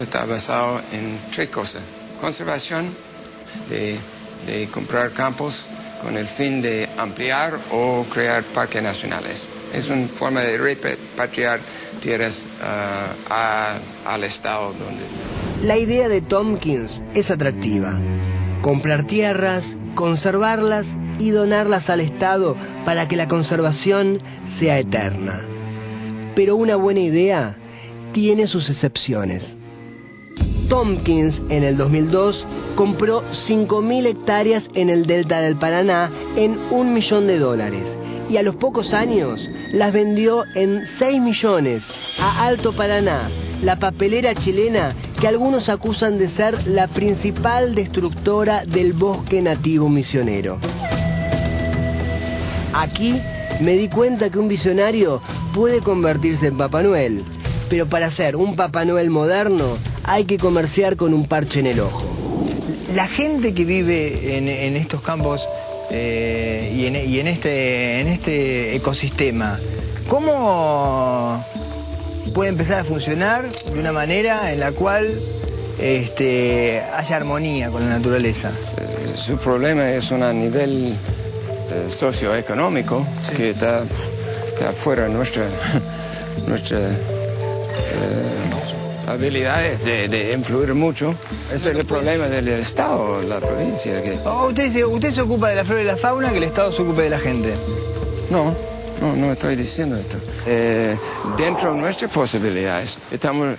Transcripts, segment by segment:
está basado en 3 cosas. Conservación, de comprar campos con el fin de ampliar o crear parques nacionales. Es una forma de repatriar tierras al estado donde está. La idea de Tompkins es atractiva. Comprar tierras, conservarlas y donarlas al Estado para que la conservación sea eterna. Pero una buena idea tiene sus excepciones. Tompkins en el 2002 compró 5.000 hectáreas en el delta del Paraná en $1 millón y a los pocos años las vendió en 6 millones a Alto Paraná, la papelera chilena que algunos acusan de ser la principal destructora del bosque nativo misionero. Aquí me di cuenta que un visionario puede convertirse en Papá Noel, pero para ser un Papá Noel moderno hay que comerciar con un parche en el ojo. La gente que vive en estos campos y en este ecosistema, ¿cómo puede empezar a funcionar de una manera en la cual haya armonía con la naturaleza? Su problema es a nivel socioeconómico, sí, que está fuera de nuestra habilidades de influir mucho. Ese es el problema del Estado, la provincia. Usted se ocupa de la flora y la fauna, que el Estado se ocupe de la gente. No estoy diciendo esto. Dentro de nuestras posibilidades, estamos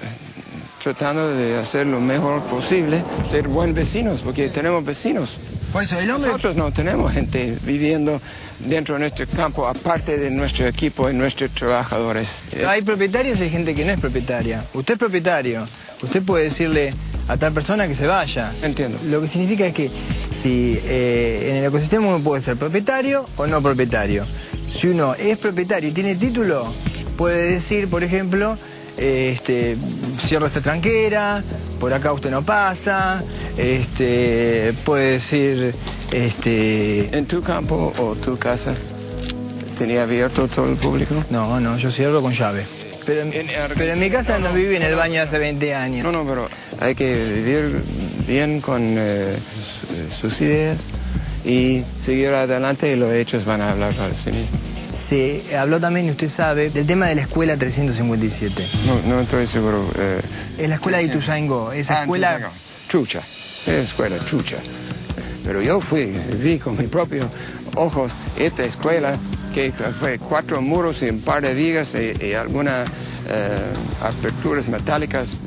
tratando de hacer lo mejor posible, ser buenos vecinos, porque tenemos vecinos. Por eso, Nosotros no tenemos gente viviendo dentro de nuestro campo, aparte de nuestro equipo y nuestros trabajadores. Hay propietarios y hay gente que no es propietaria. Usted es propietario. Usted puede decirle a tal persona que se vaya. Entiendo. Lo que significa es que si en el ecosistema uno puede ser propietario o no propietario. Si uno es propietario y tiene título, puede decir, por ejemplo, cierro esta tranquera, por acá usted no pasa, puede decir... ¿En tu campo o tu casa tenía abierto todo el público? No, yo cierro con llave. Pero en mi casa no viví en el baño hace 20 años. No, pero hay que vivir bien con sus ideas y seguir adelante y los hechos van a hablar por sí mismos. Se habló también, y usted sabe, del tema de la escuela 357. No estoy seguro. Es la escuela de Ituzaingó, esa escuela... Ituzaingó. Trucha, es escuela trucha. Pero yo vi con mis propios ojos esta escuela que fue 4 muros y un par de vigas y algunas aperturas metálicas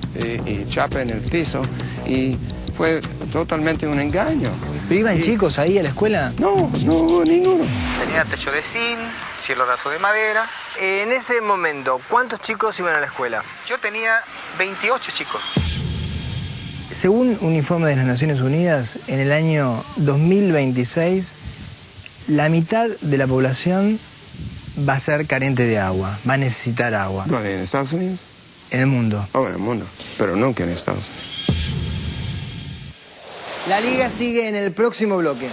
y chapa en el piso y fue totalmente un engaño. ¿Pero iban chicos ahí a la escuela? No hubo ninguno. Tenía techo de zinc, cielo raso de madera. En ese momento, ¿cuántos chicos iban a la escuela? Yo tenía 28 chicos. Según un informe de las Naciones Unidas, en el año 2026, la mitad de la población va a ser carente de agua, va a necesitar agua. ¿Dónde? ¿En Estados Unidos? En el mundo. En el mundo, pero nunca en Estados Unidos. La Liga sigue en el próximo bloque.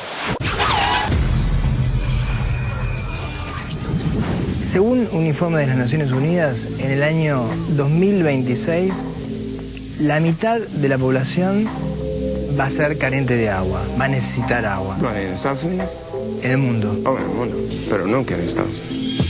Según un informe de las Naciones Unidas, en el año 2026, la mitad de la población va a ser carente de agua, va a necesitar agua. ¿Dónde? ¿En Estados Unidos? En el mundo. En el mundo, pero nunca en Estados Unidos.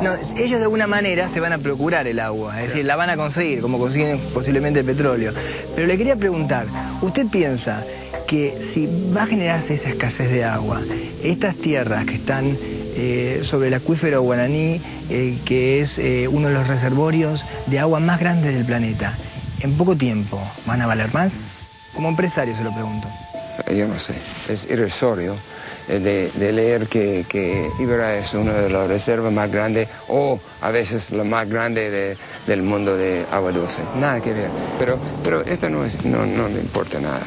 No, ellos de alguna manera se van a procurar el agua, es decir, la van a conseguir, como consiguen posiblemente el petróleo. Pero le quería preguntar, ¿usted piensa que si va a generarse esa escasez de agua, estas tierras que están sobre el acuífero guaraní, que es uno de los reservorios de agua más grandes del planeta, en poco tiempo van a valer más? Como empresario se lo pregunto. Yo no sé, es irrisorio de leer que Iberá es una de las reservas más grandes o a veces la más grande del mundo de agua dulce. Nada que ver, pero esto no le importa nada.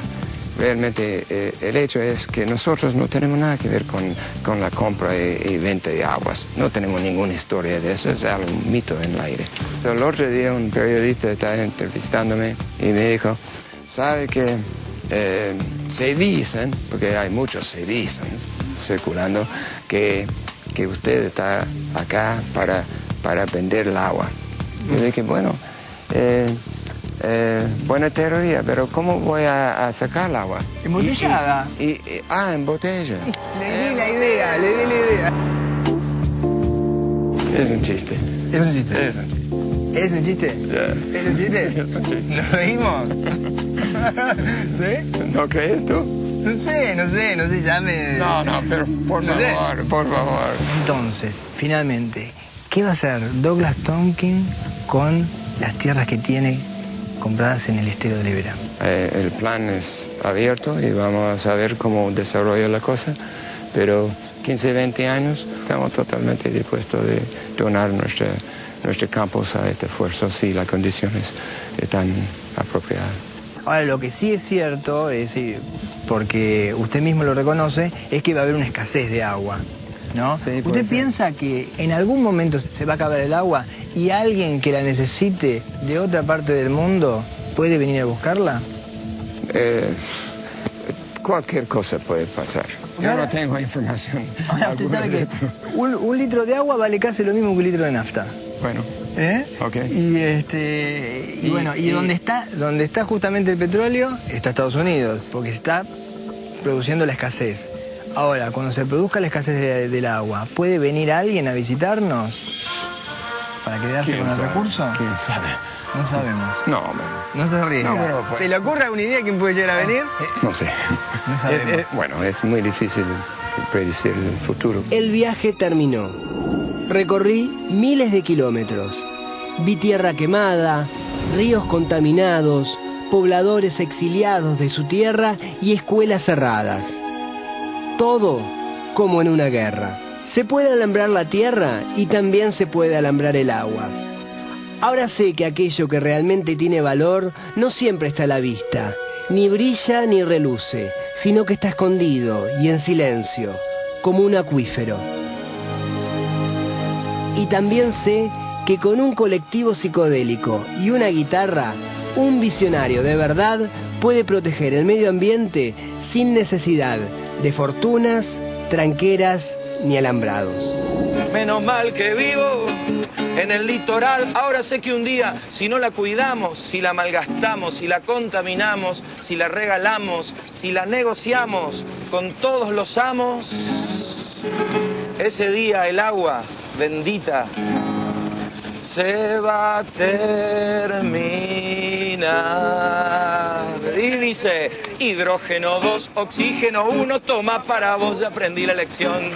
Realmente el hecho es que nosotros no tenemos nada que ver con la compra y venta de aguas. No tenemos ninguna historia de eso, es algo un mito en el aire. El otro día un periodista estaba entrevistándome y me dijo, ¿sabe que se dicen, porque hay muchos se dicen circulando, que usted está acá para vender el agua? Yo dije, bueno, Buena teoría, pero ¿cómo voy a sacar el agua? Embotellada. En botella. Le di la idea. Es un chiste. Es un chiste. Es un chiste. ¿Es un chiste? Yeah. ¿Es un chiste? Sí, es un chiste. ¿Nos reímos? ¿Sí? ¿No crees tú? No sé, ya me... No, pero por No sé. favor. Entonces, finalmente, ¿qué va a hacer Douglas Tompkins con las tierras que tiene compradas en el estero de Libera? El plan es abierto y vamos a ver cómo desarrolla la cosa, pero 15, 20 años estamos totalmente dispuestos de donar nuestros campos a este esfuerzo si las condiciones están apropiadas. Ahora, lo que sí es cierto, es decir, porque usted mismo lo reconoce, es que va a haber una escasez de agua, ¿no? Sí, puede ¿Usted ser. piensa que en algún momento se va a acabar el agua y alguien que la necesite de otra parte del mundo puede venir a buscarla? Cualquier cosa puede pasar. Yo Ahora- no tengo información. Ahora, usted sabe que alguna de esto. un litro de agua vale casi lo mismo que un litro de nafta. Bueno, ¿Eh? Ok. Y bueno, donde está justamente el petróleo está Estados Unidos, porque se está produciendo la escasez. Ahora, cuando se produzca la escasez del agua, ¿puede venir alguien a visitarnos para quedarse ¿quién con el sabe? recurso? ¿Quién sabe? No sabemos. No, hombre. No se ríe. No, pero pues- ¿Se le ocurre alguna idea quién puede llegar a venir? No sé. No sabemos. Bueno, es muy difícil predecir el futuro. El viaje terminó. Recorrí miles de kilómetros. Vi tierra quemada, ríos contaminados, pobladores exiliados de su tierra y escuelas cerradas. Todo como en una guerra. Se puede alambrar la tierra y también se puede alambrar el agua. Ahora sé que aquello que realmente tiene valor no siempre está a la vista, ni brilla ni reluce, sino que está escondido y en silencio, como un acuífero. Y también sé que con un colectivo psicodélico y una guitarra, un visionario de verdad puede proteger el medio ambiente sin necesidad de fortunas, tranqueras ni alambrados. Menos mal que vivo en el litoral. Ahora sé que un día, si no la cuidamos, si la malgastamos, si la contaminamos, si la regalamos, si la negociamos con todos los amos, ese día el agua bendita se va a terminar. Y dice, hidrógeno 2, oxígeno 1, toma para vos, ya aprendí la lección.